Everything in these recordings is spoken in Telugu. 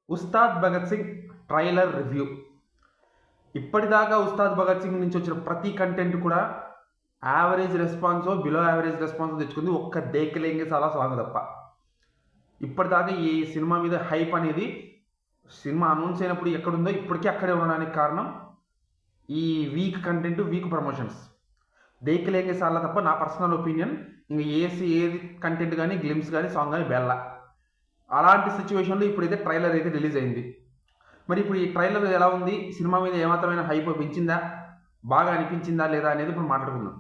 Ustaad Bhagat Singh trailer review. ఇప్పటిదాకా ఉస్తాద్ భగత్ సింగ్ నుంచి వచ్చిన ప్రతి కంటెంట్ కూడా average response, below average response తెచ్చుకుంది ఒక్క దేకలేంగే చాలా సాంగ్ తప్ప. ఇప్పటిదాకా ఈ సినిమా మీద హైప్ అనేది సినిమా అనౌన్స్ అయినప్పుడు ఎక్కడుందో ఇప్పటికీ అక్కడే ఉండడానికి కారణం ఈ వీక్ కంటెంట్, వీక్ ప్రమోషన్స్. దేకలేంగే సార్ల తప్ప నా పర్సనల్ ఒపీనియన్ ఇంకా ఏది కంటెంట్ కానీ, గ్లిమ్స్ కానీ, సాంగ్ కానీ బెల్ల. అలాంటి సిచ్యువేషన్లో ఇప్పుడైతే ట్రైలర్ అయితే రిలీజ్ అయింది. మరి ఇప్పుడు ఈ ట్రైలర్ ఎలా ఉంది, సినిమా మీద ఏమాత్రమైన హైప్ పెంచిందా, బాగా అనిపించిందా లేదా అనేది ఇప్పుడు మాట్లాడుకుందాం.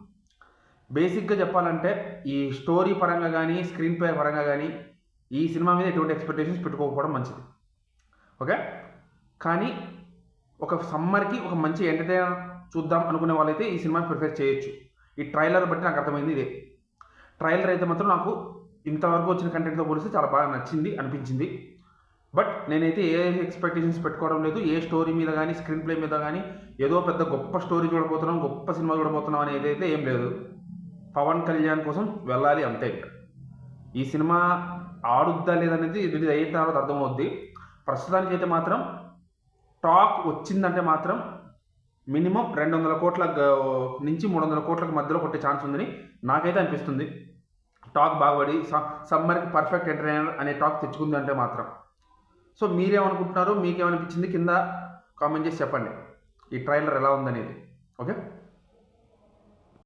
బేసిక్గా చెప్పాలంటే ఈ స్టోరీ పరంగా కానీ, స్క్రీన్ ప్లే పరంగా కానీ ఈ సినిమా మీద ఎటువంటి ఎక్స్పెక్టేషన్స్ పెట్టుకోకపోవడం మంచిది. ఓకే, కానీ ఒక సమ్మర్కి ఒక మంచి ఎంటర్టైనర్ చూద్దాం అనుకునే వాళ్ళైతే ఈ సినిమాని ప్రిఫర్ చేయొచ్చు. ఈ ట్రైలర్ బట్టి నాకు అర్థమైంది ఇదే. ట్రైలర్ అయితే మాత్రం నాకు ఇంతవరకు వచ్చిన కంటెంట్తో పోలిస్తే చాలా బాగా నచ్చింది, అనిపించింది. బట్ నేనైతే ఏ ఎక్స్పెక్టేషన్స్ పెట్టుకోవడం లేదు. ఏ స్టోరీ మీద కానీ, స్క్రీన్ ప్లే మీద కానీ ఏదో పెద్ద గొప్ప స్టోరీ చూడబోతున్నాం, గొప్ప సినిమా చూడబోతున్నాం అనేది అయితే ఏం లేదు. పవన్ కళ్యాణ్ కోసం వెళ్ళాలి అంతే. ఈ సినిమా ఆడుద్దా లేదనేది రిలీజ్ అయిన తర్వాత అర్థమవుద్ది. ప్రస్తుతానికైతే మాత్రం టాక్ వచ్చిందంటే మాత్రం మినిమం 200 కోట్ల నుంచి 300 కోట్లకు మధ్యలో కొట్టే ఛాన్స్ ఉందని నాకైతే అనిపిస్తుంది. టాక్ బాగుపడి సమ్మర్కి పర్ఫెక్ట్ ఎంటర్టైనర్ అనే టాక్ తెచ్చుకుంది అంటే మాత్రం. సో మీరేమనుకుంటున్నారు, మీకేమనిపించింది కింద కామెంట్ చేసి చెప్పండి ఈ ట్రైలర్ ఎలా ఉందనేది. ఓకే.